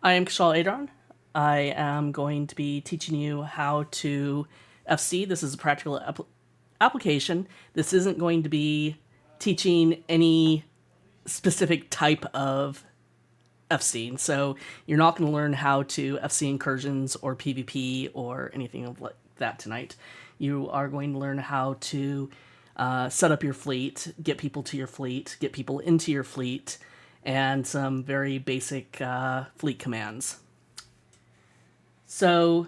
I am Kishal Adron. I am going to be teaching you how to FC. This is a practical application. This isn't going to be teaching any specific type of FC. So you're not going to learn how to FC incursions or PvP or anything of like that tonight. You are going to learn how to set up your fleet, get people to your fleet, get people into your fleet, and some very basic fleet commands. So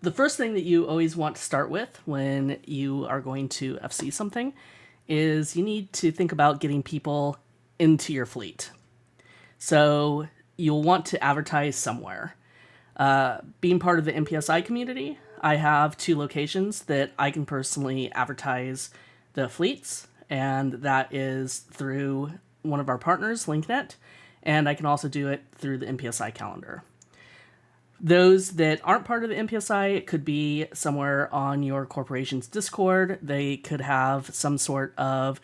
the first thing that you always want to start with when you are going to FC something is you need to think about getting people into your fleet. So you'll want to advertise somewhere. Being part of the MPSI community, I have 2 locations that I can personally advertise the fleets, and that is through one of our partners, LinkNet, and I can also do it through the MPSI calendar. Those that aren't part of the MPSI, it could be somewhere on your corporation's Discord. They could have some sort of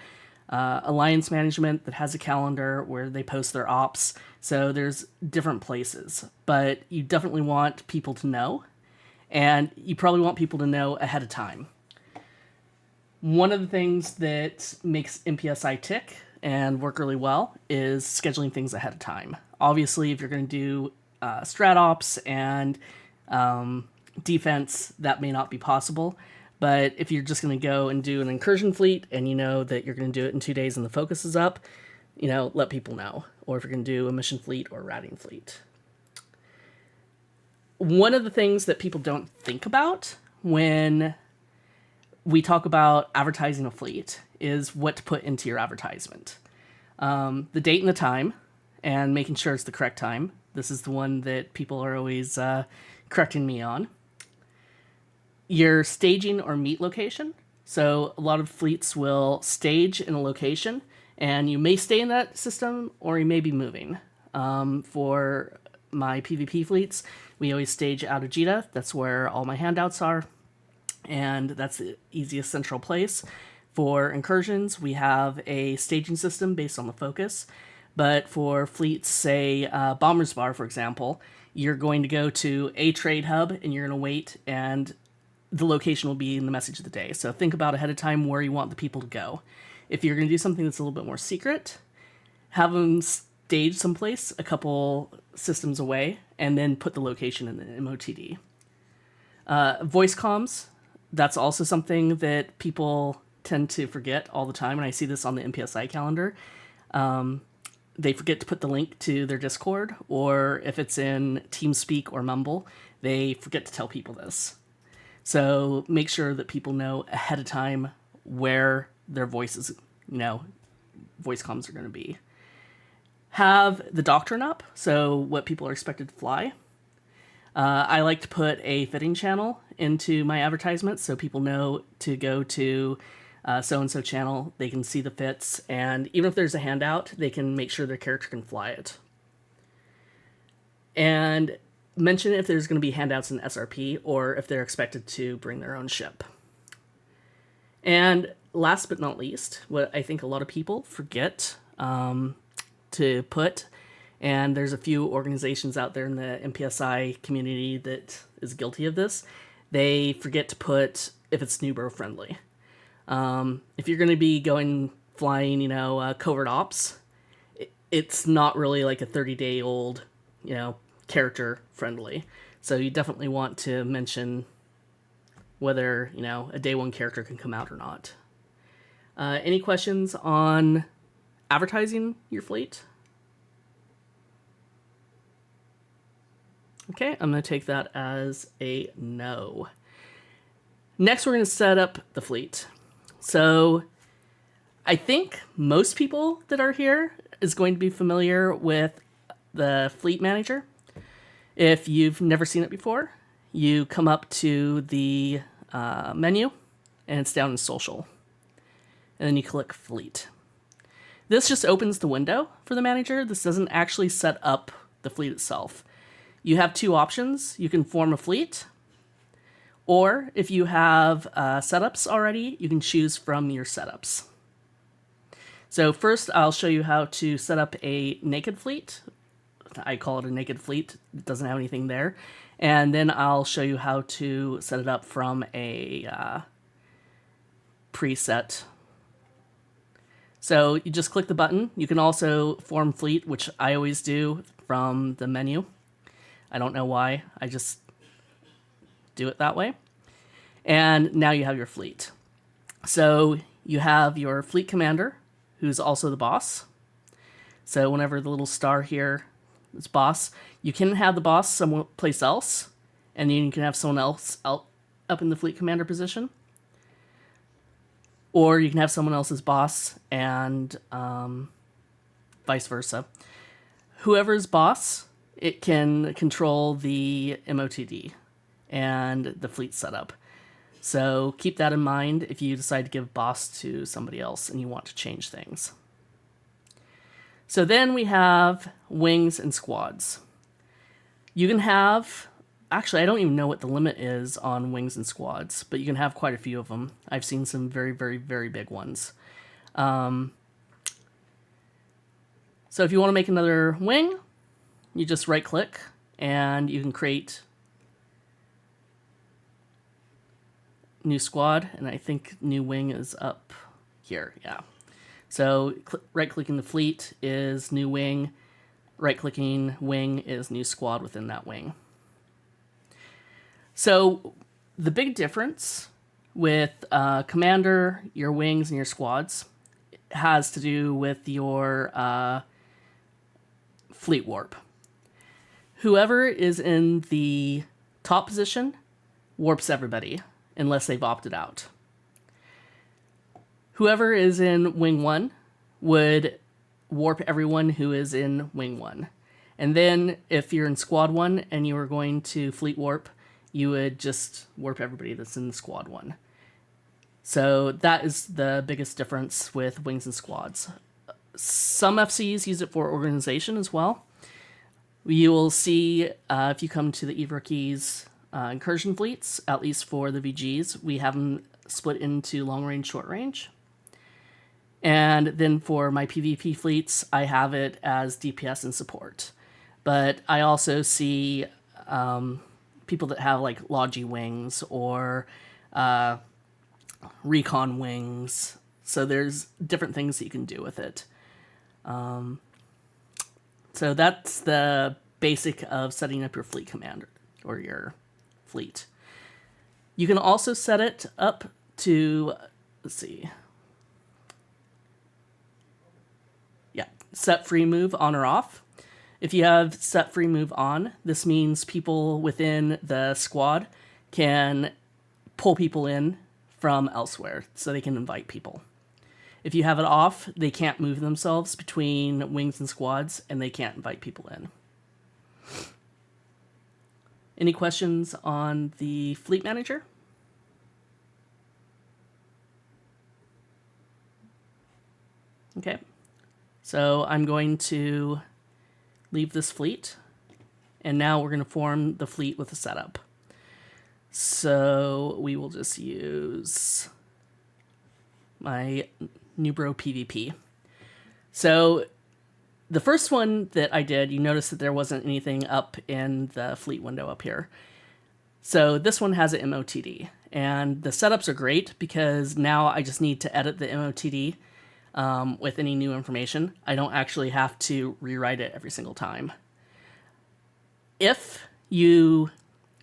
alliance management that has a calendar where they post their ops. So there's different places, but you definitely want people to know, and you probably want people to know ahead of time. One of the things that makes MPSI tick and work really well is scheduling things ahead of time. Obviously, if you're going to do strat ops and defense, that may not be possible. But if you're just going to go and do an incursion fleet and you know that you're going to do it in 2 days and the focus is up, let people know. Or if you're going to do a mission fleet or ratting fleet. One of the things that people don't think about when we talk about advertising a fleet is what to put into your advertisement. The date and the time, and making sure it's the correct time. This is the one that people are always correcting me on. Your staging or meet location. So a lot of fleets will stage in a location, and you may stay in that system or you may be moving. For my PvP fleets, we always stage out of Jita. That's where all my handouts are, and that's the easiest central place. For incursions, we have a staging system based on the focus. But for fleets, say Bomber's Bar, for example, you're going to go to a trade hub and you're going to wait, and the location will be in the message of the day. So think about ahead of time where you want the people to go. If you're going to do something that's a little bit more secret, have them stage someplace a couple systems away, and then put the location in the MOTD. Voice comms, that's also something that people tend to forget all the time, and I see this on the MPSI calendar. They forget to put the link to their Discord, or if it's in TeamSpeak or Mumble, they forget to tell people this. So make sure that people know ahead of time where their voices, voice comms are going to be. Have the doctrine up, so what people are expected to fly. I like to put a fitting channel into my advertisements so people know to go to so-and-so channel, they can see the fits, and even if there's a handout, they can make sure their character can fly it. And mention if there's going to be handouts in SRP, or if they're expected to bring their own ship. And last but not least, what I think a lot of people forget to put, and there's a few organizations out there in the MPSI community that is guilty of this, they forget to put if it's Newbro friendly. If you're going to be flying, covert ops, it's not really like a 30-day-old, character friendly. So you definitely want to mention whether, a day 1 character can come out or not. Any questions on advertising your fleet? Okay, I'm going to take that as a no. Next, we're going to set up the fleet. So I think most people that are here is going to be familiar with the fleet manager. If you've never seen it before, you come up to the menu, and it's down in social. And then you click fleet. This just opens the window for the manager. This doesn't actually set up the fleet itself. You have 2 options. You can form a fleet, or if you have setups already, you can choose from your setups. So first, I'll show you how to set up a naked fleet I call it a naked fleet. It doesn't have anything there. And then I'll show you how to set it up from a preset. So you just click the button. You can also form fleet, which I always do from the menu. I don't know why. I just do it that way. And now you have your fleet. So you have your fleet commander, who's also the boss. So whenever the little star here is boss, you can have the boss someplace else, and then you can have someone else up in the fleet commander position. Or you can have someone else's boss and vice versa. Whoever's boss, it can control the MOTD and the fleet setup. So keep that in mind if you decide to give boss to somebody else and you want to change things. So then we have wings and squads. You can have, actually I don't even know what the limit is on wings and squads, but you can have quite a few of them. I've seen some very, very, very big ones. So if you want to make another wing, you just right click and you can create new squad, and I think new wing is up here, yeah. So right-clicking the fleet is new wing, right-clicking wing is new squad within that wing. So the big difference with commander, your wings, and your squads has to do with your fleet warp. Whoever is in the top position warps everybody, unless they've opted out. Whoever is in Wing 1 would warp everyone who is in Wing 1. And then if you're in Squad 1 and you were going to fleet warp, you would just warp everybody that's in Squad 1. So that is the biggest difference with wings and squads. Some FCs use it for organization as well. You will see if you come to the Eve Rookies incursion fleets, at least for the VGs, we have them split into long range, short range. And then for my PvP fleets, I have it as DPS and support. But I also see people that have like Logi wings or Recon wings. So there's different things that you can do with it. So that's the basic of setting up your fleet commander or your fleet. You can also set it up to, let's see. Yeah, set free move on or off. If you have set free move on, this means people within the squad can pull people in from elsewhere, so they can invite people. If you have it off, they can't move themselves between wings and squads, and they can't invite people in. Any questions on the fleet manager? Okay, so I'm going to leave this fleet, and now we're going to form the fleet with a setup. So we will just use my Newbro PvP. So the first one that I did, you notice that there wasn't anything up in the fleet window up here. So this one has an MOTD, and the setups are great because now I just need to edit the MOTD with any new information. I don't actually have to rewrite it every single time. If you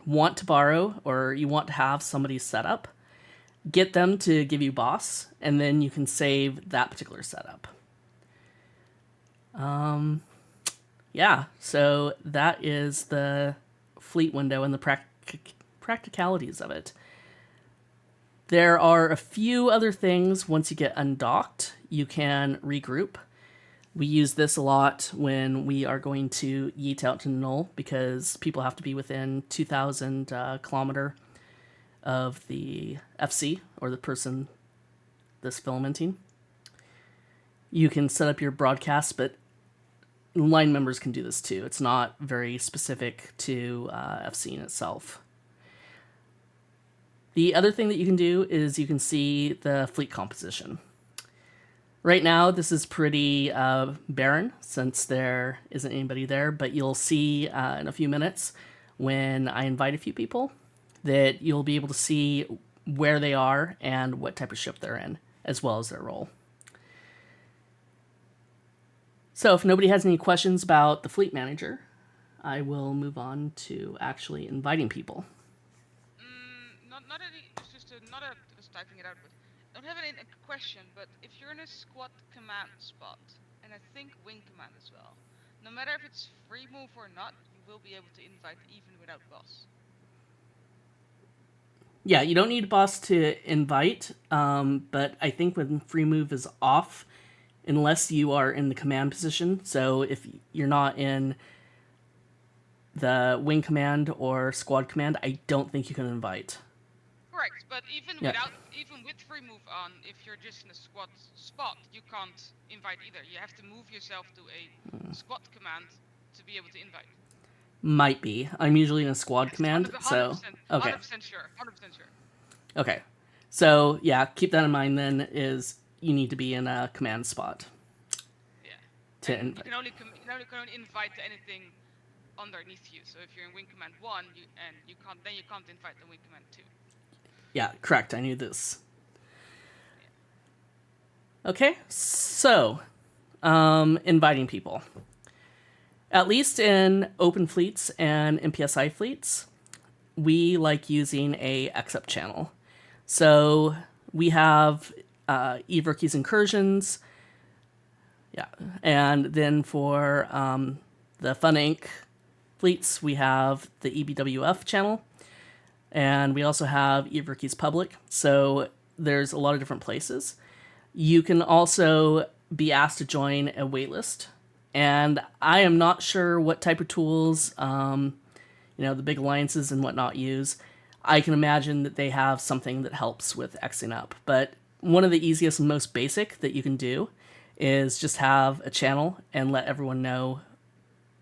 want to borrow or you want to have somebody's setup, get them to give you boss, and then you can save that particular setup. Yeah, so that is the fleet window and the practicalities of it. There are a few other things. Once you get undocked, you can regroup. We use this a lot when we are going to yeet out to null because people have to be within 2,000 kilometer of the FC or the person that's filamenting. You can set up your broadcast, but line members can do this too. It's not very specific to FC in itself. The other thing that you can do is you can see the fleet composition. Right now, this is pretty barren since there isn't anybody there, but you'll see in a few minutes when I invite a few people that you'll be able to see where they are and what type of ship they're in, as well as their role. So if nobody has any questions about the fleet manager, I will move on to actually inviting people. Not any. It's just not a. I was typing it out, but I don't have any question. But if you're in a squad command spot, and I think wing command as well, no matter if it's free move or not, you will be able to invite even without boss. Yeah, you don't need a boss to invite, but I think when free move is off, unless you are in the command position, so if you're not in the wing command or squad command, I don't think you can invite. Correct, but even Yeah. even with free move on, if you're just in a squad spot, you can't invite either. You have to move yourself to a squad command to be able to invite. Might be. I'm usually in a squad Yes, command, 100%, so okay. 100% sure, 100% sure. Okay. So yeah, keep that in mind then is you need to be in a command spot. Yeah, To and you invite. can only invite to anything underneath you. So if you're in wing command 1, you can't invite the wing command 2. Yeah, correct. I knew this. Yeah. Okay, so inviting people. At least in open fleets and MPSI fleets, we like using a XUp channel. So we have Eve Rookie's Incursions, yeah, and then for the Fun Inc. fleets, we have the EBWF channel, and we also have Eve Rookie's Public. So there's a lot of different places. You can also be asked to join a waitlist, and I am not sure what type of tools the big alliances and whatnot use. I can imagine that they have something that helps with Xing up, but one of the easiest and most basic that you can do is just have a channel and let everyone know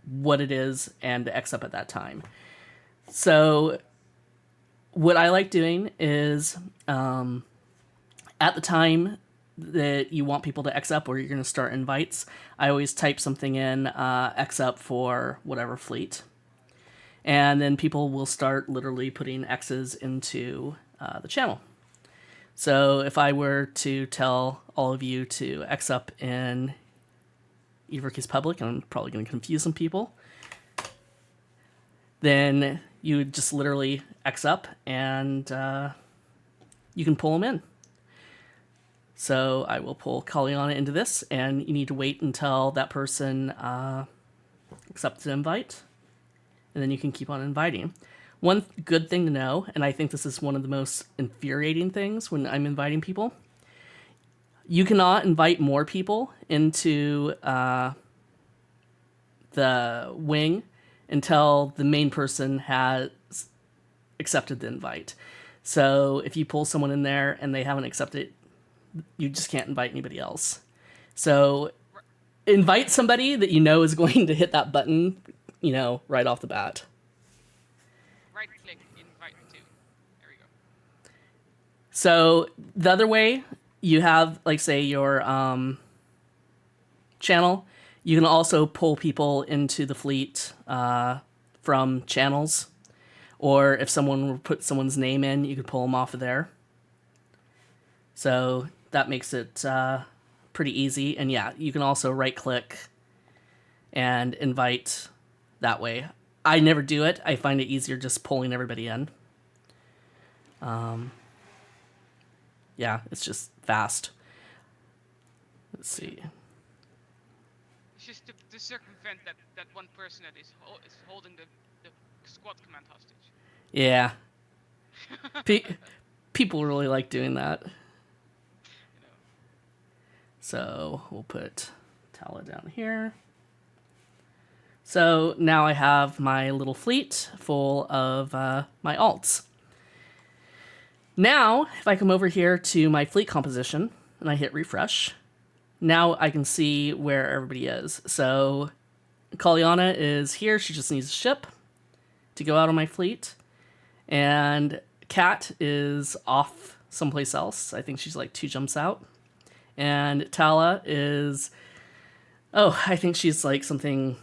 what it is and X up at that time. So what I like doing is at the time that you want people to X up or you're going to start invites, I always type something in X up for whatever fleet. And then people will start literally putting X's into the channel. So if I were to tell all of you to X up in Everkeys Public, and I'm probably going to confuse some people, then you would just literally X up and you can pull them in. So I will pull Kaliana into this, and you need to wait until that person accepts the invite, and then you can keep on inviting. One good thing to know, and I think this is one of the most infuriating things when I'm inviting people, you cannot invite more people into the wing until the main person has accepted the invite. So if you pull someone in there and they haven't accepted, you just can't invite anybody else. So invite somebody that you know is going to hit that button, right off the bat. Right click, invite to. There we go. So the other way, you have, like, say, your channel. You can also pull people into the fleet from channels. Or if someone would put someone's name in, you could pull them off of there. So that makes it pretty easy. And yeah, you can also right click and invite that way. I never do it. I find it easier just pulling everybody in. Yeah, it's just fast. Let's see. It's just to circumvent that one person that is holding the squad command hostage. Yeah. People really like doing that. So we'll put Tala down here. So now I have my little fleet full of my alts. Now, if I come over here to my fleet composition and I hit refresh, now I can see where everybody is. So Kaliana is here. She just needs a ship to go out on my fleet. And Kat is off someplace else. I think she's like 2 jumps out. And Tala is, oh, I think she's like something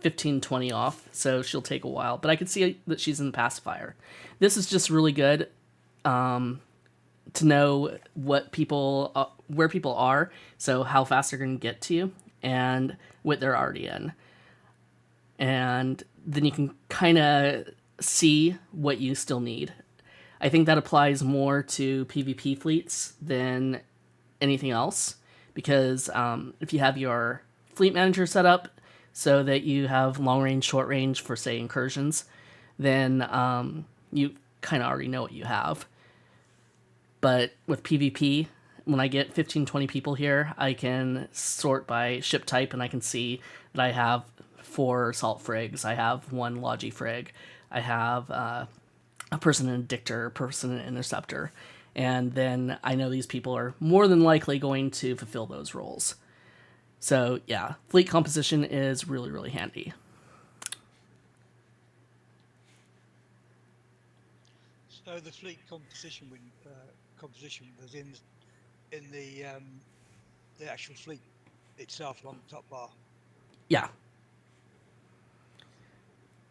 15, 20 off, so she'll take a while. But I can see that she's in the pacifier. This is just really good to know what people, where people are, so how fast they're going to get to you, and what they're already in. And then you can kind of see what you still need. I think that applies more to PvP fleets than anything else, because if you have your fleet manager set up so that you have long range, short range for, say, incursions, then you kind of already know what you have. But with PvP, when I get 15, 20 people here, I can sort by ship type, and I can see that I have 4 assault frigs, I have 1 logi frig, I have a person in Dictor, a person in Interceptor, and then I know these people are more than likely going to fulfill those roles. So yeah, fleet composition is really, really handy. So the fleet composition was in the actual fleet itself along the top bar. Yeah.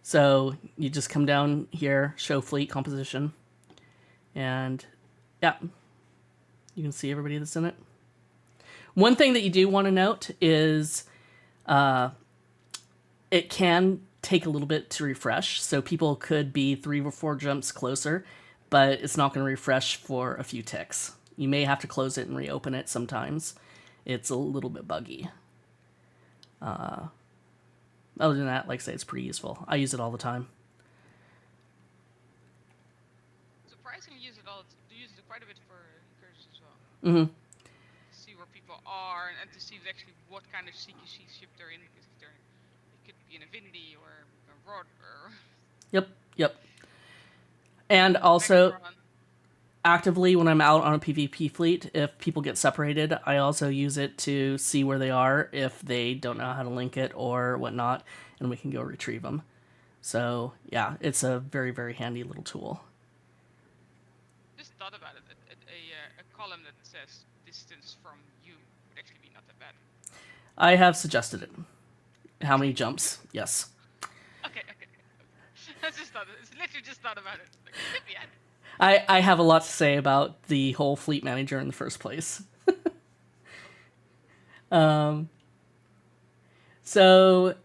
So you just come down here, show fleet composition, and yeah, you can see everybody that's in it. One thing that you do want to note is it can take a little bit to refresh, so people could be 3 or 4 jumps closer, but it's not going to refresh for a few ticks. You may have to close it and reopen it sometimes. It's a little bit buggy. Other than that, like I say, it's pretty useful. I use it all the time. Surprisingly, use it quite a bit for incursions as well. Mm-hmm. To see where people are and to see actually what kind of CQC ship they're in, because it could be in a Vindy or a Rod or... Yep. And also, actively, when I'm out on a PvP fleet, if people get separated, I also use it to see where they are if they don't know how to link it or whatnot, and we can go retrieve them. So yeah, it's a very, very handy little tool. Just thought about it. A column that says distance from you would actually be not that bad. I have suggested it. How many jumps? Yes. Okay. It's literally just thought about it. Like, it could be handy. I have a lot to say about the whole fleet manager in the first place. So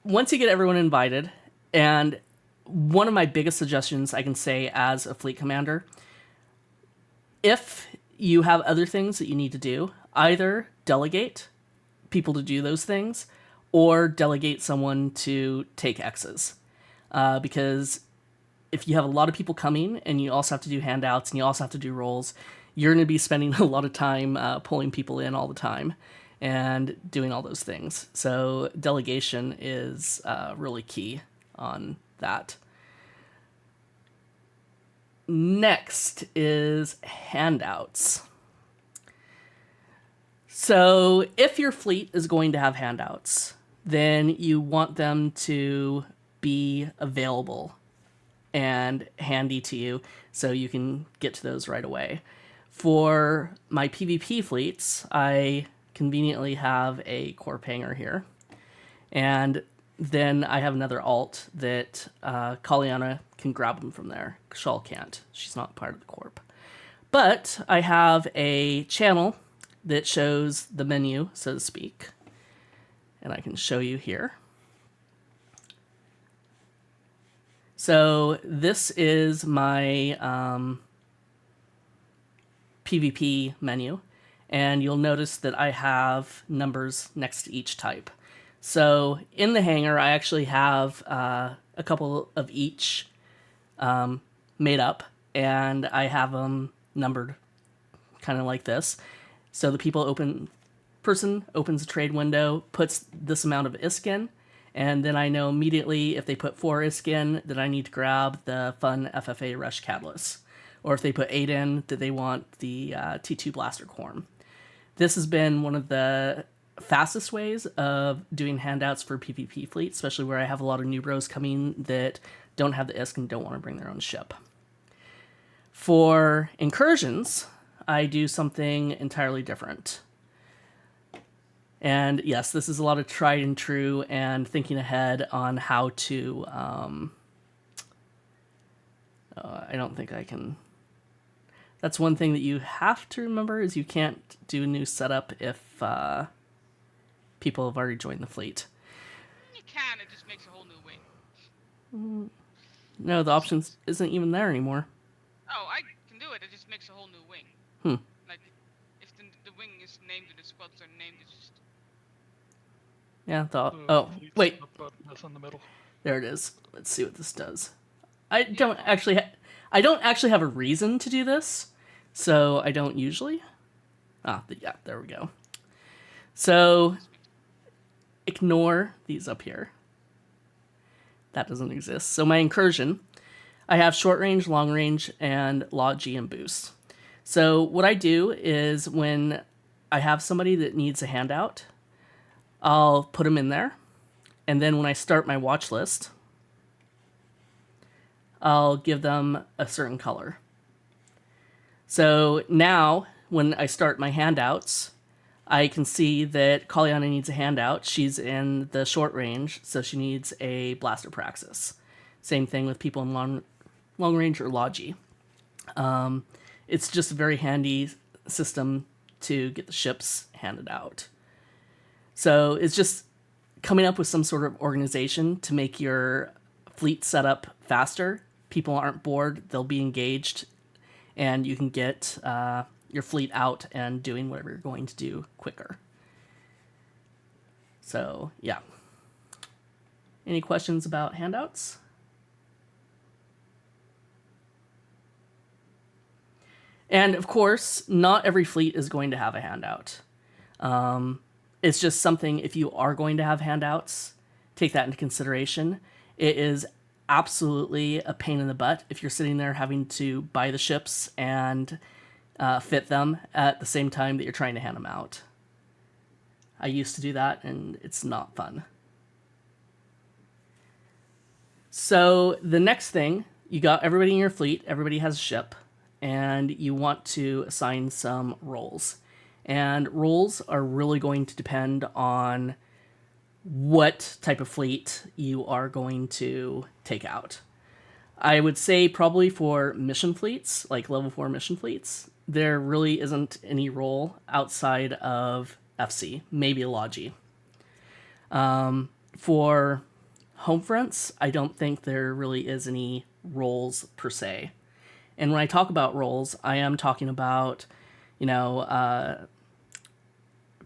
once you get everyone invited, and one of my biggest suggestions I can say as a fleet commander, if you have other things that you need to do, either delegate people to do those things or delegate someone to take X's. Because if you have a lot of people coming and you also have to do handouts and you also have to do roles, you're going to be spending a lot of time pulling people in all the time and doing all those things. So delegation is really key on that. Next is handouts. So if your fleet is going to have handouts, then you want them to be available and handy to you so you can get to those right away. For my PvP fleets, I conveniently have a corp hanger here. And then I have another alt that Kaliana can grab them from there. Shawl can't. She's not part of the corp. But I have a channel that shows the menu, so to speak. And I can show you here. So this is my PvP menu, and you'll notice that I have numbers next to each type. So in the hangar, I actually have a couple of each made up, and I have them numbered kind of like this. So the person opens a trade window, puts this amount of ISK in, and then I know immediately if they put 4 ISK in, that I need to grab the fun FFA Rush Catalyst. Or if they put 8 in, that they want the T2 Blaster Corn. This has been one of the fastest ways of doing handouts for PvP fleet, especially where I have a lot of Newbros coming that don't have the ISK and don't want to bring their own ship. For incursions, I do something entirely different. And yes, this is a lot of tried and true and thinking ahead on how to. I don't think I can. That's one thing that you have to remember is you can't do a new setup if people have already joined the fleet. You can. It just makes a whole new wing. No, the options isn't even there anymore. Oh, I can do it. It just makes a whole new wing. Like, if the wing is named and the squads are named, it's just. Yeah. Fleet Wait. setup button that's in the middle. There it is. Let's see what this does. I don't actually have a reason to do this, so I don't usually. Yeah, there we go. So ignore these up here. That doesn't exist. So my incursion, I have short range, long range, and logi and boost. So what I do is when I have somebody that needs a handout, I'll put them in there. And then when I start my watch list, I'll give them a certain color. So now, when I start my handouts, I can see that Kaliana needs a handout. She's in the short range, so she needs a blaster praxis. Same thing with people in long range or logi. It's just a very handy system to get the ships handed out. So it's just coming up with some sort of organization to make your fleet setup faster. People aren't bored, they'll be engaged, and you can get your fleet out and doing whatever you're going to do quicker. So, yeah. Any questions about handouts? And, of course, not every fleet is going to have a handout. It's just something, if you are going to have handouts, take that into consideration. It is absolutely a pain in the butt if you're sitting there having to buy the ships and fit them at the same time that you're trying to hand them out. I used to do that, and it's not fun. So the next thing, you got everybody in your fleet, everybody has a ship, and you want to assign some roles. And roles are really going to depend on what type of fleet you are going to take out. I would say probably for mission fleets, like level 4 mission fleets, there really isn't any role outside of FC, maybe a logi. For home fronts, I don't think there really is any roles per se. And when I talk about roles, I am talking about,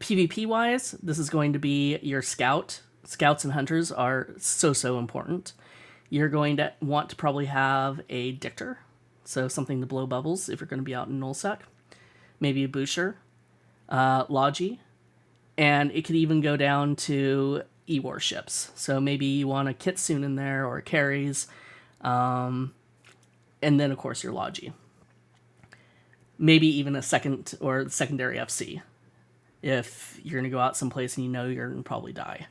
PvP-wise, this is going to be your scout. Scouts and hunters are so important. You're going to want to probably have a dictor, so something to blow bubbles if you're going to be out in nullsec. Maybe a booster, logi, and it could even go down to E-war ships. So maybe you want a Kitsune in there or carries, and then of course your logi. Maybe even a second or secondary FC if you're going to go out someplace and you know you're going to probably die.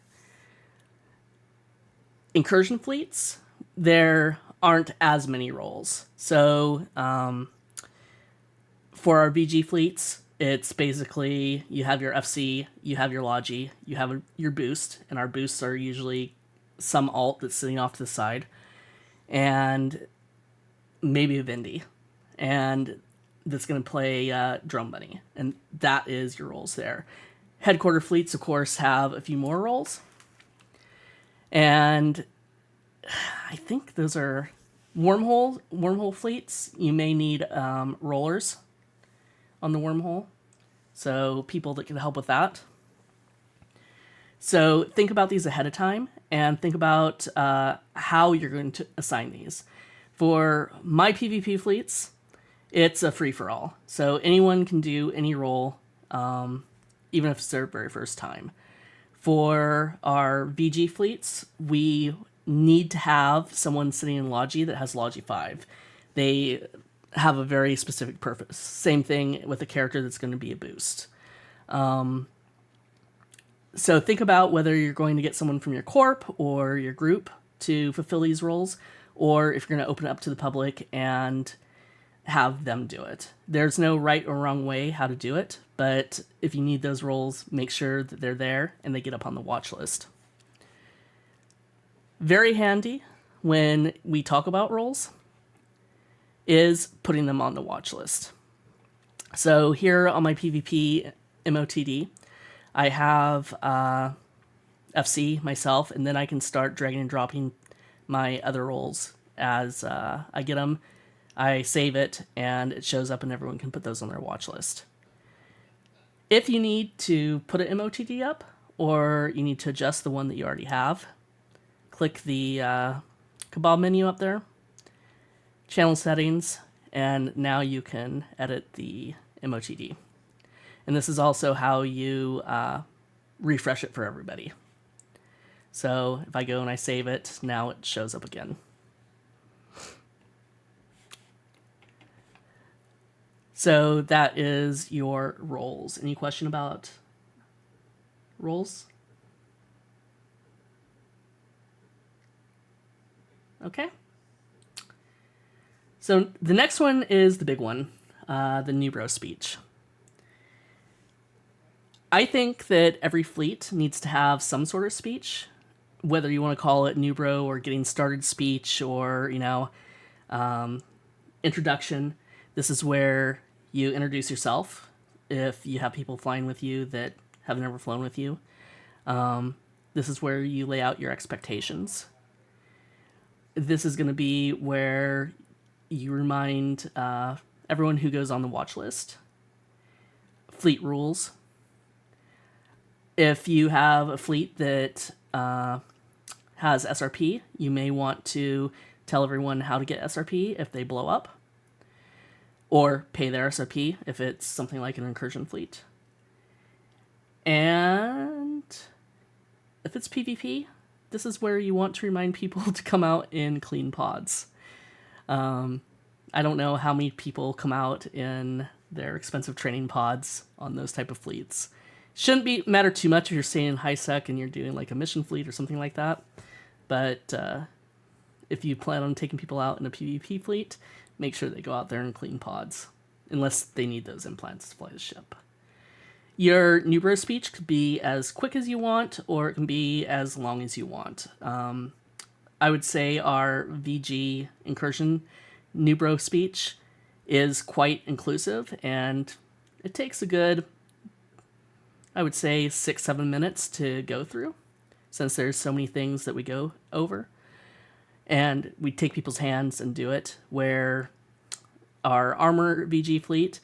Incursion fleets, there aren't as many roles. So for our VG fleets, it's basically you have your FC, you have your logi, you have your boost, and our boosts are usually some alt that's sitting off to the side, and maybe a Vindy. And that's going to play Drum Bunny, and that is your roles there. Headquarter fleets, of course, have a few more roles, and I think those are wormhole fleets. You may need rollers on the wormhole, so people that can help with that. So think about these ahead of time, and think about how you're going to assign these. For my PvP fleets, it's a free-for-all. So anyone can do any role, even if it's their very first time. For our VG fleets, we need to have someone sitting in Logi that has Logi 5. They have a very specific purpose. Same thing with a character that's going to be a boost. So think about whether you're going to get someone from your corp or your group to fulfill these roles, or if you're going to open it up to the public and have them do it. There's no right or wrong way how to do it, but if you need those roles, make sure that they're there and they get up on the watch list. Very handy when we talk about roles is putting them on the watch list. So here on my PvP MOTD, I have FC myself, and then I can start dragging and dropping my other roles as I get them. I save it, and it shows up, and everyone can put those on their watch list. If you need to put an MOTD up, or you need to adjust the one that you already have, click the Cabal menu up there, channel settings, and now you can edit the MOTD. And this is also how you refresh it for everybody. So if I go and I save it, now it shows up again. So that is your roles. Any question about roles? Okay. So the next one is the big one, the Newbro speech. I think that every fleet needs to have some sort of speech, whether you want to call it Newbro or getting started speech or, introduction. This is where you introduce yourself if you have people flying with you that have never flown with you. This is where you lay out your expectations. This is going to be where you remind everyone who goes on the watch list. Fleet rules. If you have a fleet that has SRP, you may want to tell everyone how to get SRP if they blow up, or pay their SRP if it's something like an incursion fleet. And if it's PvP, this is where you want to remind people to come out in clean pods. I don't know how many people come out in their expensive training pods on those type of fleets. Shouldn't matter too much if you're staying in high sec and you're doing like a mission fleet or something like that. But if you plan on taking people out in a PvP fleet, make sure they go out there in clean pods, unless they need those implants to fly the ship. Your Newbro speech could be as quick as you want, or it can be as long as you want. I would say our VG incursion Newbro speech is quite inclusive, and it takes a good, I would say, 6-7 minutes to go through, since there's so many things that we go over. And we take people's hands and do it, where our armor VG fleet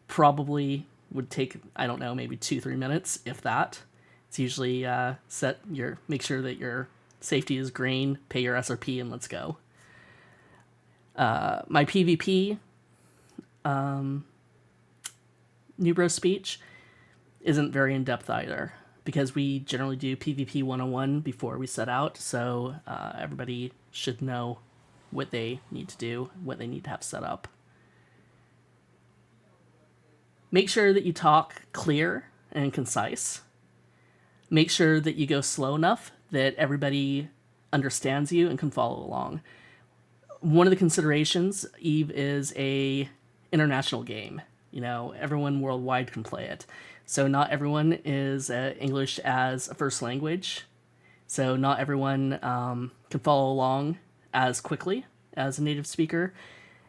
probably would take, I don't know, maybe 2-3 minutes, if that. It's usually make sure that your safety is green, pay your SRP, and let's go. My PvP Newbro speech isn't very in-depth either, because we generally do PvP 101 before we set out, so everybody should know what they need to do, what they need to have set up. Make sure that you talk clear and concise. Make sure that you go slow enough that everybody understands you and can follow along. One of the considerations, EVE is a international game. Everyone worldwide can play it. So not everyone is English as a first language. So not everyone can follow along as quickly as a native speaker.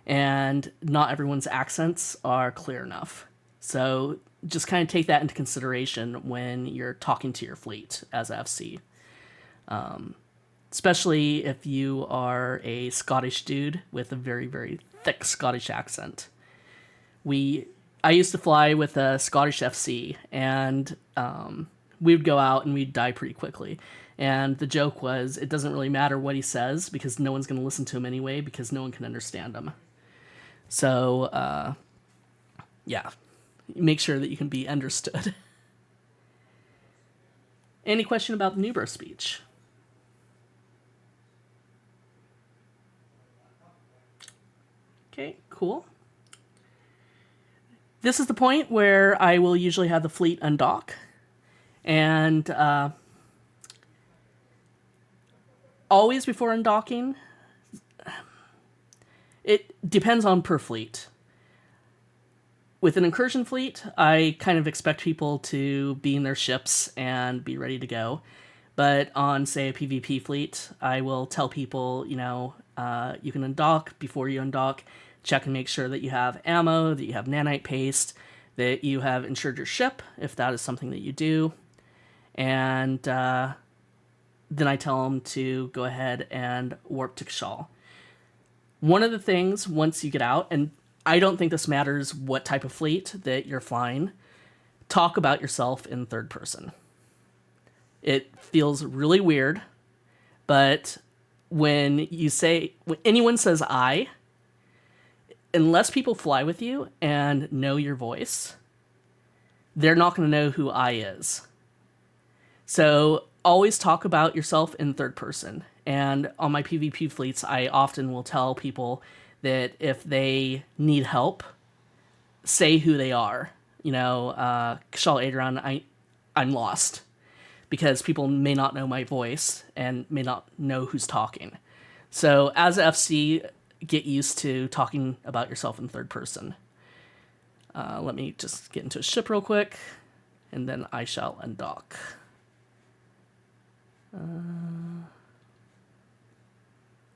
And not everyone's accents are clear enough. So just kind of take that into consideration when you're talking to your fleet as a FC. Especially if you are a Scottish dude with a very, very thick Scottish accent. I used to fly with a Scottish FC, and we would go out and we'd die pretty quickly. And the joke was, it doesn't really matter what he says, because no one's going to listen to him anyway, because no one can understand him. So, yeah, make sure that you can be understood. Any question about the Newbro speech? Okay, cool. This is the point where I will usually have the fleet undock. And always before undocking, it depends on per fleet. with an incursion fleet, I kind of expect people to be in their ships and be ready to go. But on, say, a PvP fleet, I will tell people, you can undock. Before you undock, check and make sure that you have ammo, that you have nanite paste, that you have insured your ship, if that is something that you do. And then I tell them to go ahead and warp to Kashal. One of the things, once you get out, and I don't think this matters what type of fleet that you're flying, talk about yourself in third person. It feels really weird, but when anyone says I, unless people fly with you and know your voice, they're not going to know who I is. So always talk about yourself in third person. And on my PvP fleets, I often will tell people that if they need help, say who they are. Kashal Adron, I'm lost. Because people may not know my voice and may not know who's talking. So as a FC, get used to talking about yourself in third person. Let me just get into a ship real quick, and then I shall undock.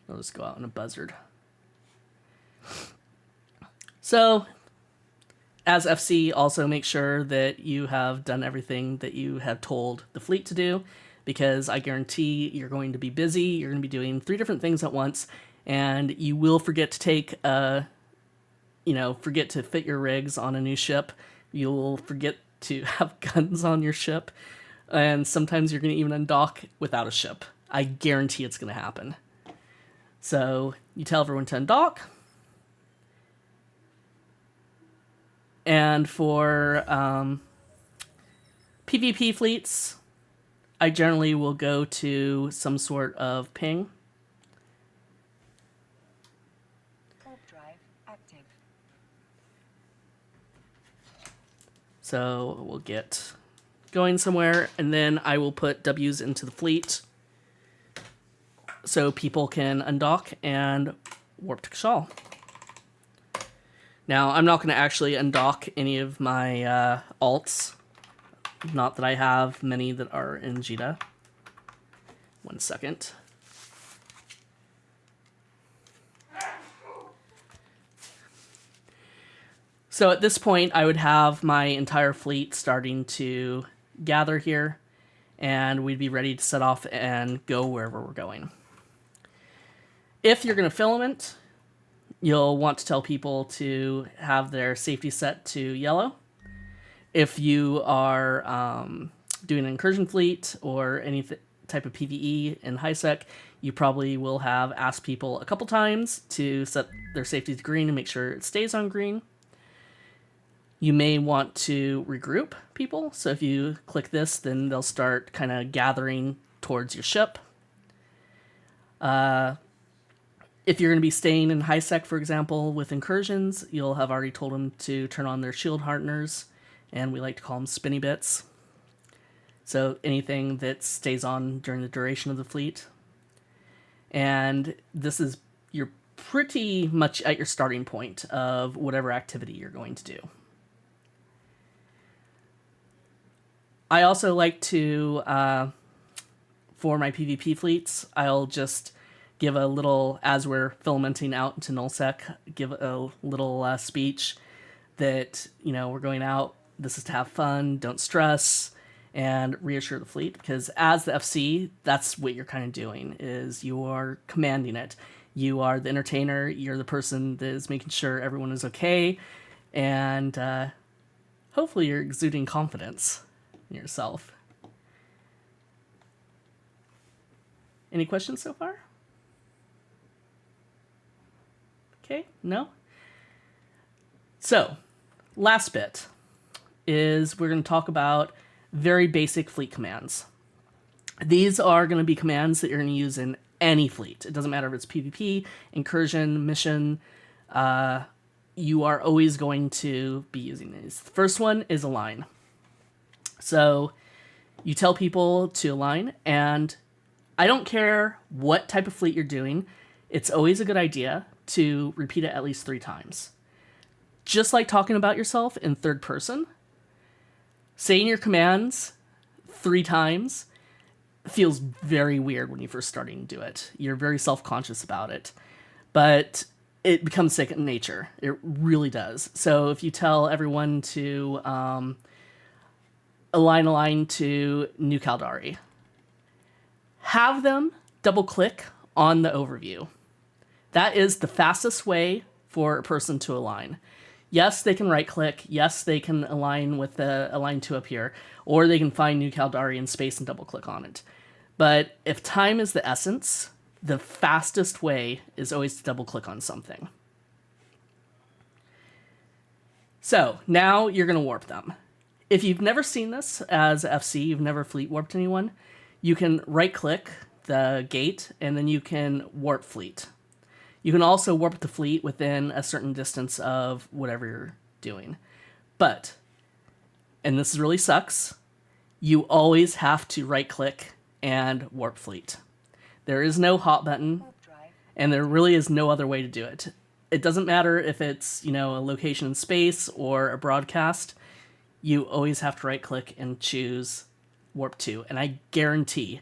I'll just go out on a buzzard. So, as FC, also make sure that you have done everything that you have told the fleet to do, because I guarantee you're going to be busy, you're going to be doing 3 different things at once, and you will forget to forget to fit your rigs on a new ship. You'll forget to have guns on your ship, and sometimes you're going to even undock without a ship. I guarantee it's going to happen. So you tell everyone to undock. And for PvP fleets, I generally will go to some sort of ping. Warp drive active. So we'll get going somewhere, and then I will put W's into the fleet so people can undock and warp to Kashal. Now, I'm not going to actually undock any of my alts. Not that I have many that are in Jita. 1 second. So at this point, I would have my entire fleet starting to gather here, and we'd be ready to set off and go wherever we're going. If you're going to filament, you'll want to tell people to have their safety set to yellow. If you are doing an incursion fleet or any type of PvE in HiSec, you probably will have asked people a couple times to set their safety to green and make sure it stays on green. You may want to regroup people, so if you click this, then they'll start kind of gathering towards your ship. If you're going to be staying in HiSec, for example, with incursions, you'll have already told them to turn on their shield hardeners, and we like to call them spinny bits. So anything that stays on during the duration of the fleet. And this is, you're pretty much at your starting point of whatever activity you're going to do. I also like to, for my PvP fleets, I'll just give a little, as we're filamenting out into nullsec, give a little speech that, we're going out, this is to have fun, don't stress, and reassure the fleet, because as the FC, that's what you're kind of doing, is you are commanding it. You are the entertainer, you're the person that is making sure everyone is okay, and hopefully you're exuding confidence in yourself. Any questions so far? Okay, no? So, last bit is we're going to talk about very basic fleet commands. These are going to be commands that you're going to use in any fleet. It doesn't matter if it's PvP, incursion, mission. You are always going to be using these. The first one is align. So you tell people to align, and I don't care what type of fleet you're doing. It's always a good idea to repeat it at least 3 times. just like talking about yourself in third person. Saying your commands 3 times feels very weird when you're first starting to do it. You're very self-conscious about it. But it becomes second nature. It really does. So if you tell everyone to align a line to New Caldari, have them double-click on the overview. That is the fastest way for a person to align. Yes, they can right-click. Yes, they can align with the align to up here, or they can find New Caldari in space and double-click on it. But if time is the essence, the fastest way is always to double-click on something. So now you're going to warp them. If you've never seen this as FC, you've never fleet warped anyone, you can right-click the gate, and then you can warp fleet. You can also warp the fleet within a certain distance of whatever you're doing. But, and this really sucks, you always have to right-click and warp fleet. There is no hot button, and there really is no other way to do it. It doesn't matter if it's, a location in space or a broadcast. You always have to right-click and choose warp to. And I guarantee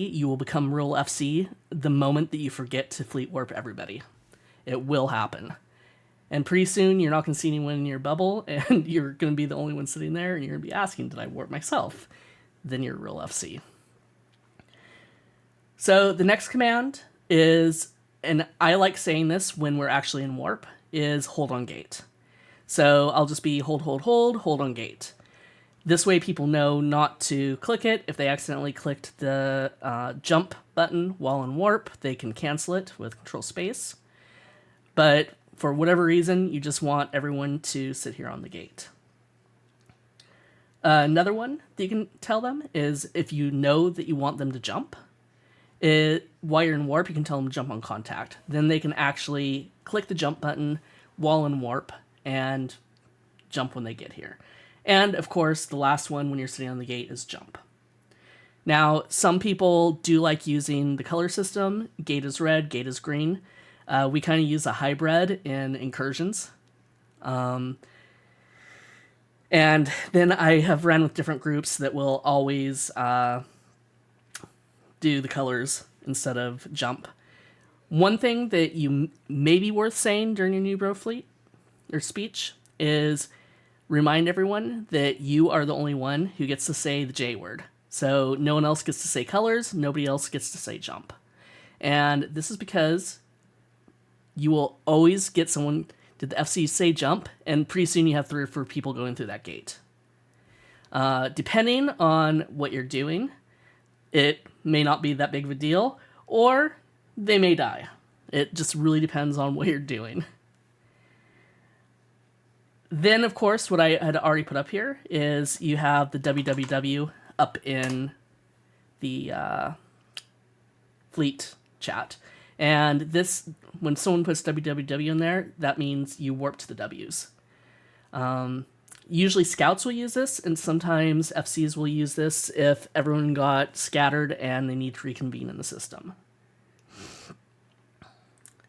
you will become real FC the moment that you forget to fleet warp everybody. It will happen. And pretty soon, you're not going to see anyone in your bubble, and you're going to be the only one sitting there, and you're going to be asking, did I warp myself? Then you're real FC. So the next command is, and I like saying this when we're actually in warp, is hold on gate. So I'll just be hold on gate. This way people know not to click it. If they accidentally clicked the jump button while in warp, they can cancel it with control space. But for whatever reason, you just want everyone to sit here on the gate. Another one that you can tell them is if you know that you want them to jump, while you're in warp, you can tell them to jump on contact. Then they can actually click the jump button while in warp and jump when they get here. And, of course, the last one when you're sitting on the gate is jump. Now, some people do like using the color system. Gate is red, gate is green. We kind of use a hybrid in incursions. And then I have ran with different groups that will always do the colors instead of jump. One thing that you may be worth saying during your Newbro fleet or speech is remind everyone that you are the only one who gets to say the J word. So no one else gets to say colors, nobody else gets to say jump. And this is because you will always get someone, did the FC say jump? And pretty soon you have 3 or 4 people going through that gate. Depending on what you're doing, it may not be that big of a deal, or they may die. It just really depends on what you're doing. Then, of course, what I had already put up here is you have the www up in the fleet chat. And this, when someone puts www in there, that means you warp to the W's. Usually scouts will use this, and sometimes FCs will use this if everyone got scattered and they need to reconvene in the system.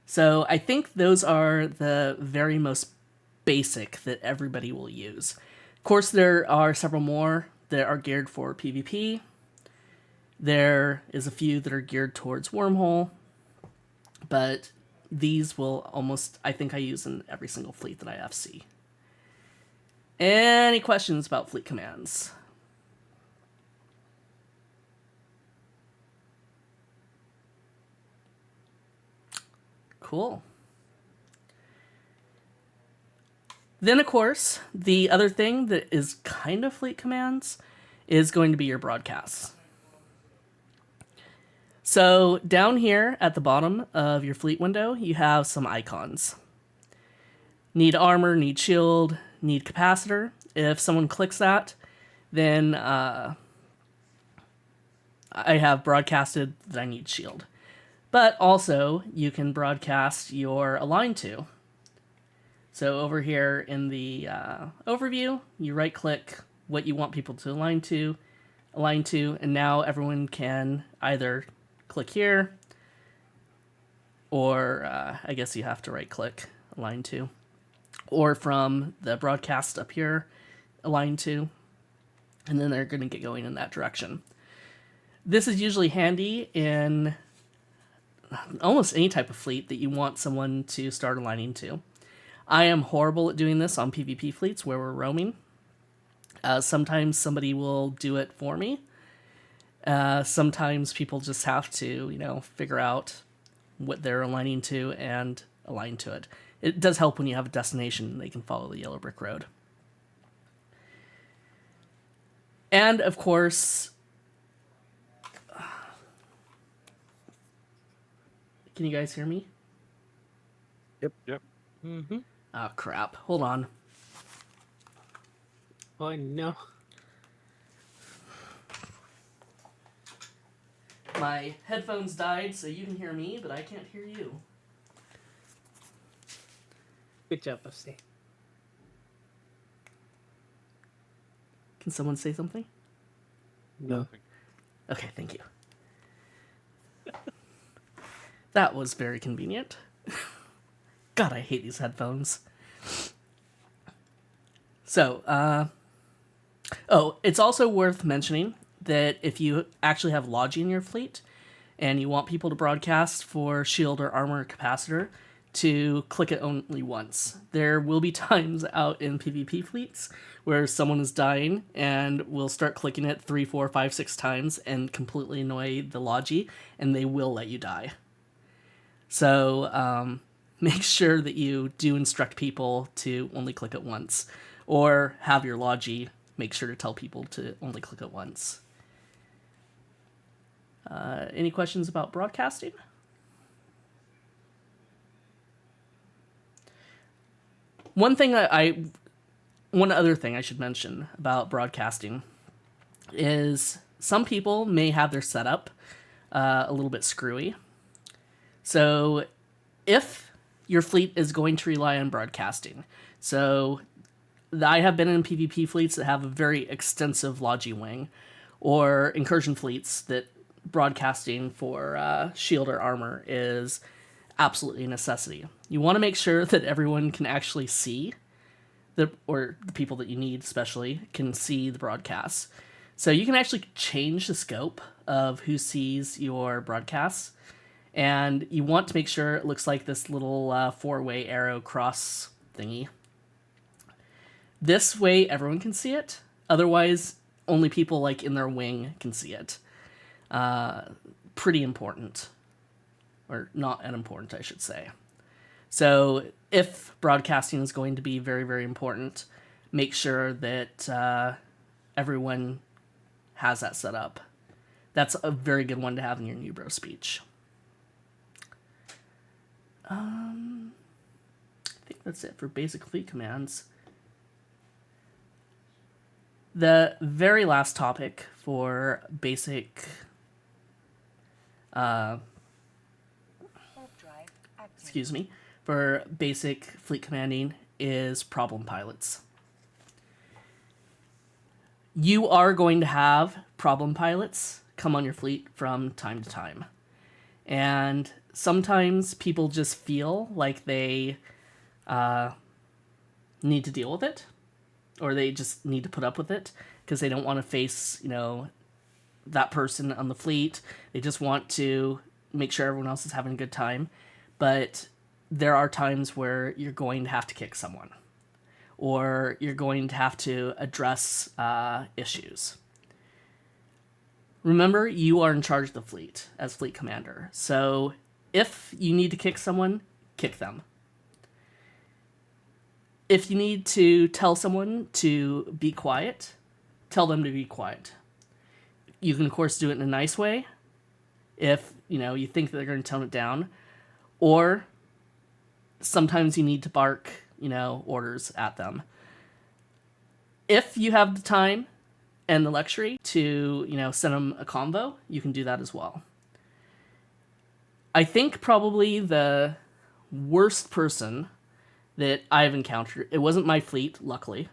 So I think those are the very most basic that everybody will use. Of course, there are several more that are geared for PvP. There is a few that are geared towards Wormhole, but these will almost, I think I use in every single fleet that I FC. Any questions about fleet commands? Cool. Then, of course, the other thing that is kind of fleet commands is going to be your broadcasts. So down here at the bottom of your fleet window, you have some icons. Need armor, need shield, need capacitor. If someone clicks that, then I have broadcasted that I need shield. But also, you can broadcast your align to. So over here in the overview, you right-click what you want people to align to, and now everyone can either click here, or I guess you have to right-click align to. or from the broadcast up here aligned to, and then they're going to get going in that direction. This is usually handy in almost any type of fleet that you want someone to start aligning to. I am horrible at doing this on PvP fleets where we're roaming. Sometimes somebody will do it for me. Sometimes people just have to, figure out what they're aligning to and align to it. It does help when you have a destination and they can follow the yellow brick road. And, of course, can you guys hear me? Yep. Mm-hmm. Oh, crap. Hold on. Oh, no. My headphones died, so you can hear me, but I can't hear you. Good job, FC. Can someone say something? No. Okay, thank you. That was very convenient. God, I hate these headphones. So, it's also worth mentioning that if you actually have Logi in your fleet and you want people to broadcast for shield or armor capacitor, to click it only once. There will be times out in PvP fleets where someone is dying and will start clicking it 3, 4, 5, 6 times and completely annoy the Logi, and they will let you die. So make sure that you do instruct people to only click it once, or have your Logi make sure to tell people to only click it once. Any questions about broadcasting? One other thing I should mention about broadcasting is some people may have their setup a little bit screwy. So if your fleet is going to rely on broadcasting, so I have been in PvP fleets that have a very extensive Logi wing, or incursion fleets that broadcasting for shield or armor is absolutely a necessity. You want to make sure that everyone can actually see, or the people that you need especially, can see the broadcasts. So you can actually change the scope of who sees your broadcasts, and you want to make sure it looks like this little 4-way arrow cross thingy. This way everyone can see it. Otherwise, only people like in their wing can see it. Pretty important. Or not unimportant, I should say. So if broadcasting is going to be very, very important, make sure that everyone has that set up. That's a very good one to have in your Newbro speech. I think that's it for basic fleet commands. The very last topic for basic for basic fleet commanding is problem pilots. You are going to have problem pilots come on your fleet from time to time. And sometimes people just feel like they need to deal with it, or they just need to put up with it because they don't want to face, that person on the fleet. They just want to make sure everyone else is having a good time. But there are times where you're going to have to kick someone, or you're going to have to address issues. Remember, you are in charge of the fleet as fleet commander. So if you need to kick someone, kick them. If you need to tell someone to be quiet, tell them to be quiet. You can, of course, do it in a nice way if, you think that they're going to tone it down. Or sometimes you need to bark, orders at them. If you have the time and the luxury to, send them a convo, you can do that as well. I think probably the worst person that I've encountered, it wasn't my fleet, luckily,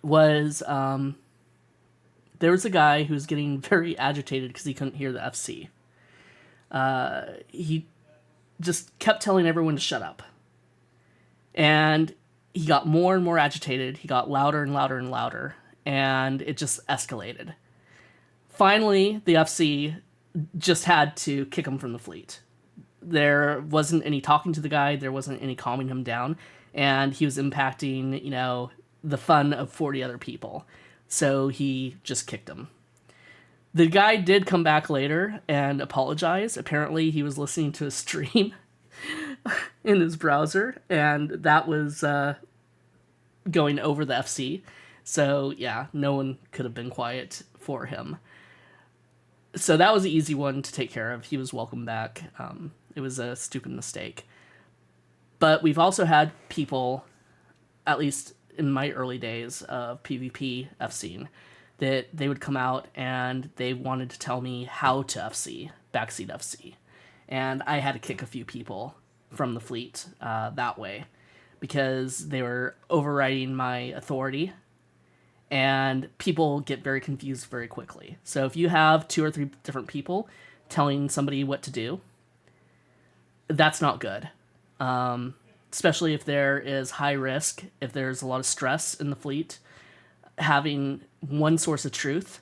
was there was a guy who was getting very agitated because he couldn't hear the FC. He just kept telling everyone to shut up. And he got more and more agitated. He got louder and louder and louder, and it just escalated. Finally, the FC just had to kick him from the fleet. There wasn't any talking to the guy. There wasn't any calming him down, and he was impacting, the fun of 40 other people. So he just kicked him. The guy did come back later and apologize. Apparently, he was listening to a stream in his browser, and that was going over the FC. So, yeah, no one could have been quiet for him. So that was an easy one to take care of. He was welcome back. It was a stupid mistake. But we've also had people, at least in my early days of PvP FCing, that they would come out and they wanted to tell me how to FC, backseat FC. And I had to kick a few people from the fleet that way because they were overriding my authority, and people get very confused very quickly. So if you have 2 or 3 different people telling somebody what to do, that's not good. Especially if there is high risk, if there's a lot of stress in the fleet, having one source of truth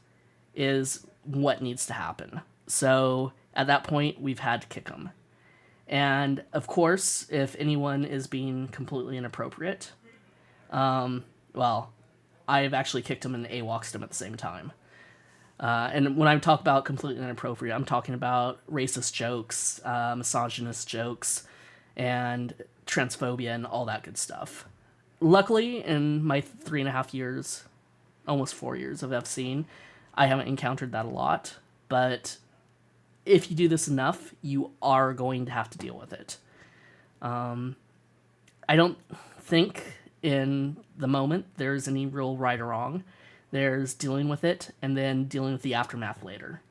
is what needs to happen. So at that point, we've had to kick them. And of course, if anyone is being completely inappropriate, well, I've actually kicked them and AWOXed them at the same time. And when I talk about completely inappropriate, I'm talking about racist jokes, misogynist jokes, and transphobia and all that good stuff. Luckily, in my 3.5 years, almost 4 years of FCing, I haven't encountered that a lot. But if you do this enough, you are going to have to deal with it. I don't think in the moment there's any real right or wrong. There's dealing with it and then dealing with the aftermath later.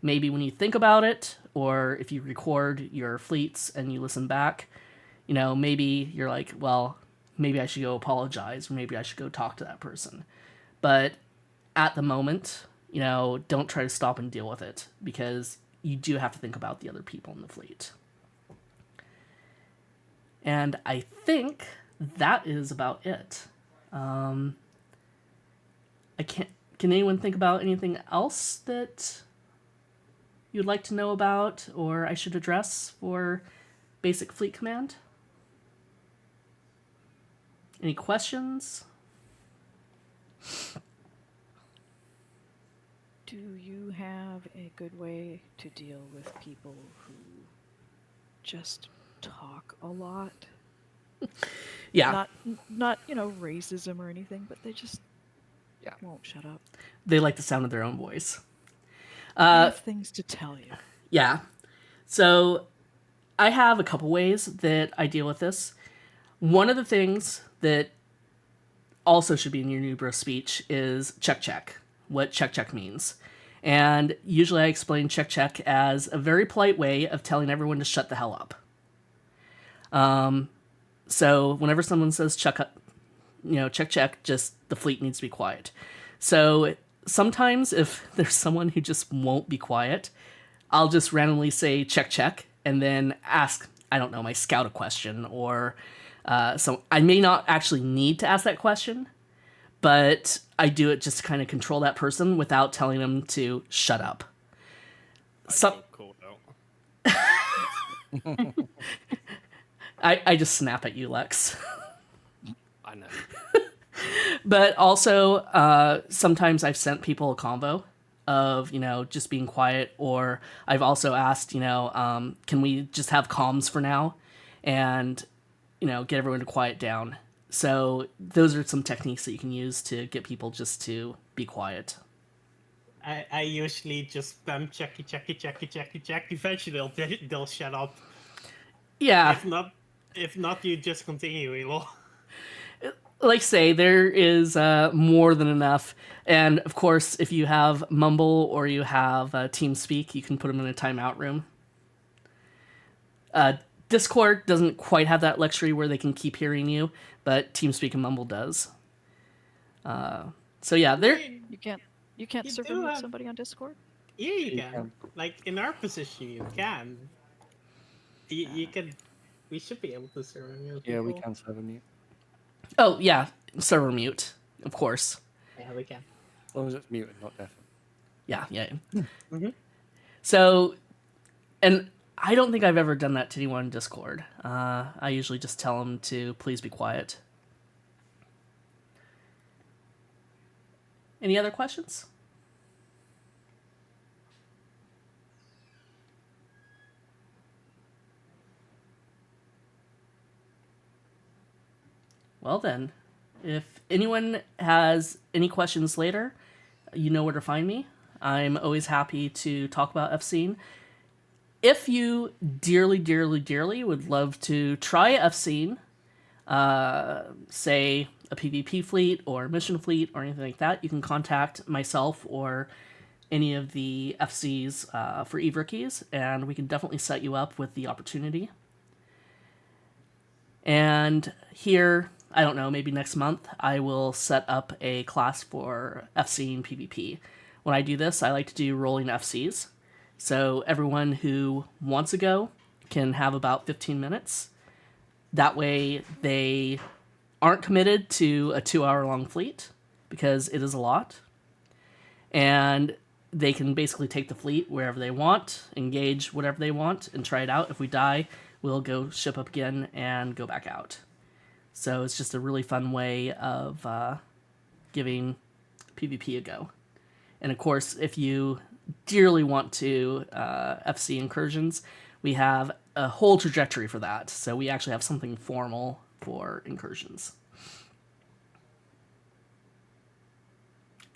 Maybe when you think about it, or if you record your fleets and you listen back, maybe you're like, well, maybe I should go apologize, or maybe I should go talk to that person. But at the moment, don't try to stop and deal with it, because you do have to think about the other people in the fleet. And I think that is about it. Can anyone think about anything else that you'd like to know about or I should address for basic fleet command? Any questions? Do you have a good way to deal with people who just talk a lot? Yeah. Not racism or anything, but they just won't shut up. They like the sound of their own voice. I have things to tell you. Yeah. So I have a couple ways that I deal with this. One of the things that also should be in your Newbro speech is check, what check means. And usually I explain check as a very polite way of telling everyone to shut the hell up. So whenever someone says check, just the fleet needs to be quiet. So sometimes if there's someone who just won't be quiet, I'll just randomly say check, and then ask, I don't know, my scout a question, or so I may not actually need to ask that question, but I do it just to kind of control that person without telling them to shut up. I just snap at you, Lex. I know. But also, sometimes I've sent people a convo of, just being quiet, or I've also asked, can we just have comms for now and, get everyone to quiet down. So those are some techniques that you can use to get people just to be quiet. I usually just spam check. Eventually they'll shut up. Yeah. If not, you just continue, Elo. Like say, there is more than enough. And of course, if you have Mumble or you have TeamSpeak, you can put them in a timeout room. Discord doesn't quite have that luxury where they can keep hearing you, but TeamSpeak and Mumble does. So yeah, there. You can't server mute somebody on Discord? Yeah, you can. Like in our position, you can. You can. We should be able to server mute. Yeah, we can server mute. Oh, yeah, server mute, of course. Yeah, we can. As long as it's muted, not deafened. Yeah. Mm-hmm. So, and I don't think I've ever done that to anyone in Discord. I usually just tell them to please be quiet. Any other questions? Well then, if anyone has any questions later, you know where to find me. I'm always happy to talk about F-Scene. If you dearly, dearly, dearly would love to try F-Scene, say a PvP fleet or mission fleet or anything like that, you can contact myself or any of the FCs for Eve Rookies, and we can definitely set you up with the opportunity. And here, I don't know, maybe next month, I will set up a class for FC and PvP. When I do this, I like to do rolling FCs. So everyone who wants to go can have about 15 minutes. That way they aren't committed to a 2-hour-long fleet, because it is a lot. And they can basically take the fleet wherever they want, engage whatever they want, and try it out. If we die, we'll go ship up again and go back out. So it's just a really fun way of giving PvP a go. And of course, if you dearly want to FC incursions, we have a whole trajectory for that. So we actually have something formal for incursions.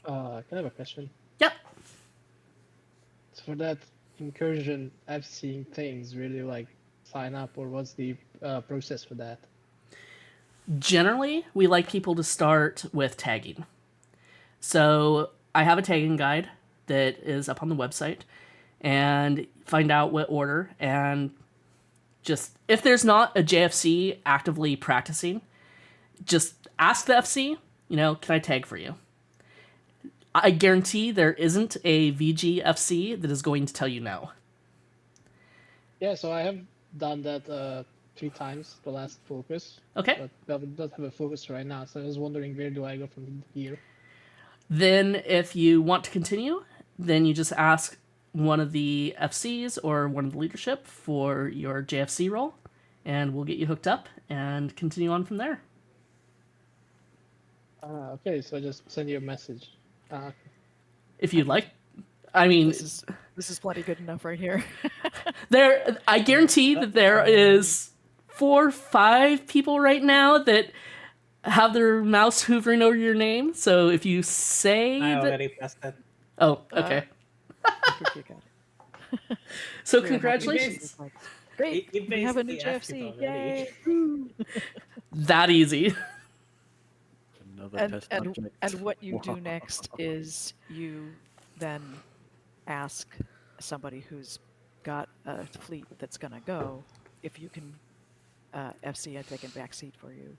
Can I have a question? Yep. So for that incursion, I've seen things really like sign up, or what's the process for that? Generally, we like people to start with tagging. So I have a tagging guide that is up on the website, and find out what order, and just, if there's not a JFC actively practicing, just ask the FC, can I tag for you? I guarantee there isn't a VGFC that is going to tell you no. Yeah, so I have done that 3 times the last focus. Okay. But we don't have a focus right now, so I was wondering, where do I go from here? Then if you want to continue, then you just ask one of the FCs or one of the leadership for your JFC role, and we'll get you hooked up and continue on from there. Okay, so I just send you a message. If you'd like. I mean, This is plenty good enough right here. I guarantee that there is 4 or 5 people right now that have their mouse hovering over your name. So if you say I that... already pressed it. Oh, okay. I think you got it. So We're congratulations. happy. Great. It We have a new basically asked it JFC. already. Yay! That easy. Another test subject. And what you do next is you then ask somebody who's got a fleet that's going to go if you can FC and take a back seat for you.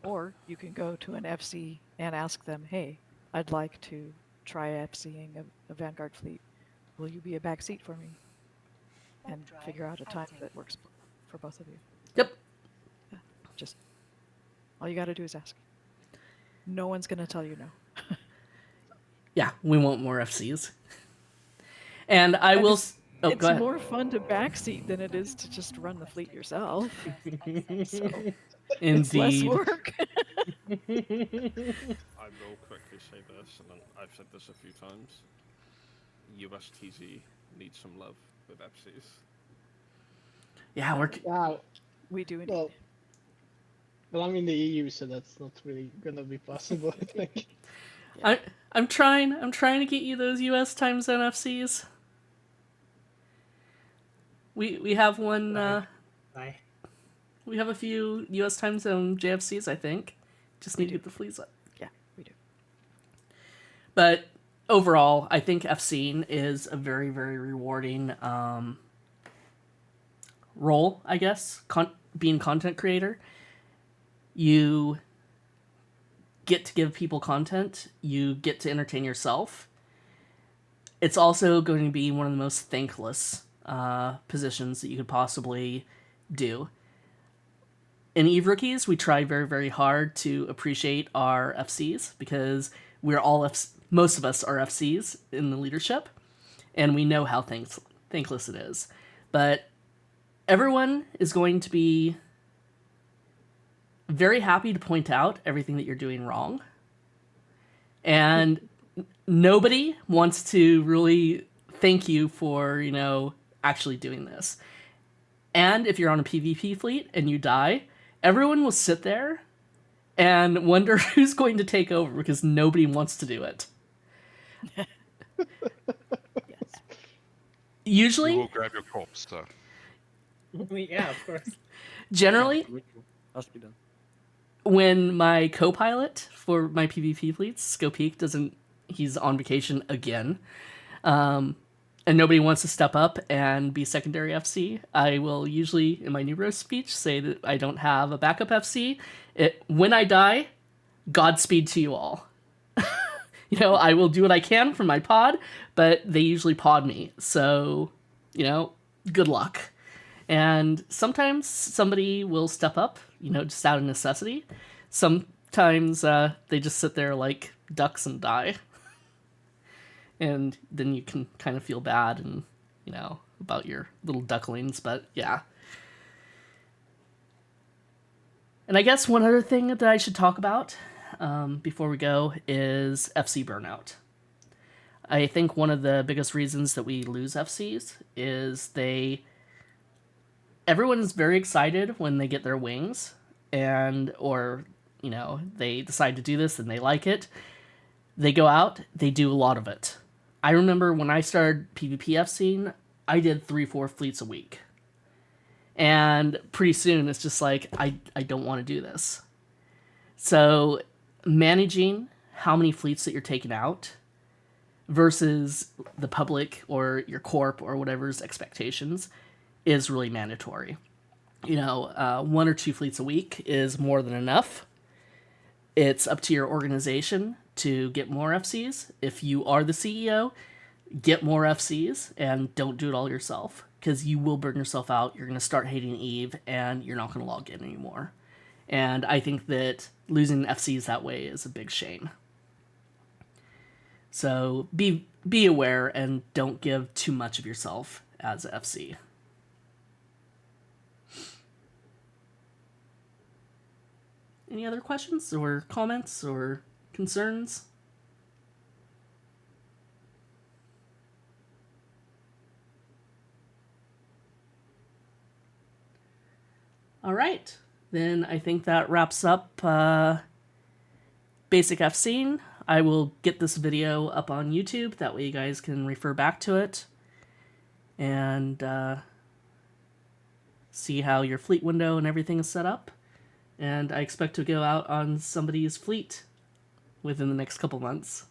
Or you can go to an FC and ask them, hey, I'd like to try FCing a Vanguard fleet. Will you be a back seat for me? And figure out a time that works for both of you. Yep. Just all you got to do is ask. No one's going to tell you no. Yeah, we want more FCs. And I will... Oh, it's go ahead. more fun to backseat than it is to just run the fleet yourself. So it's less Indeed. work. I will quickly say this, and I've said this a few times. USTZ needs some love with FCs. Yeah, we're... Yeah, We do indeed. well, I'm in the EU, so that's not really gonna be possible, I think. I'm trying to get you those US time zone FCs. We have one Bye. we have a few US time zone JFCs, I think. Just need to get the fleets up. Yeah, we do. But overall, I think FCing is a very, very rewarding role, I guess, being content creator. You get to give people content. You get to entertain yourself. It's also going to be one of the most thankless positions that you could possibly do. in Eve Rookies, we try very, very hard to appreciate our FCs because we're all most of us are FCs in the leadership, and we know how thankless it is. But everyone is going to be very happy to point out everything that you're doing wrong. And nobody wants to really thank you for, actually doing this. And if you're on a PvP fleet and you die, everyone will sit there and wonder who's going to take over because nobody wants to do it. Yes. Usually, You will grab your corpse, so. Yeah, of course. generally, Must be done. when my co-pilot for my PvP fleets, Skopeek, he's on vacation again, and nobody wants to step up and be secondary FC, I will usually, in my Newbro speech, say that I don't have a backup FC. When I die, Godspeed to you all. I will do what I can for my pod, but they usually pod me. So, good luck. And sometimes somebody will step up, just out of necessity. Sometimes they just sit there like ducks and die. And then you can kind of feel bad and, about your little ducklings, but yeah. And I guess one other thing that I should talk about before we go is FC burnout. I think one of the biggest reasons that we lose FCs is everyone is very excited when they get their wings or they decide to do this and they like it. They go out, they do a lot of it. I remember when I started PvP FCing, I did 3-4 fleets a week. And pretty soon it's just like, I don't want to do this. So managing how many fleets that you're taking out versus the public or your corp or whatever's expectations is really mandatory. 1 or 2 fleets a week is more than enough. It's up to your organization to get more FCs. If you are the CEO, get more FCs and don't do it all yourself because you will burn yourself out. You're going to start hating Eve and you're not going to log in anymore. And I think that losing FCs that way is a big shame. So be aware and don't give too much of yourself as a FC. Any other questions or comments or concerns? All right, then I think that wraps up Basic FCing. I will get this video up on YouTube, that way you guys can refer back to it and see how your fleet window and everything is set up. And I expect to go out on somebody's fleet within the next couple months.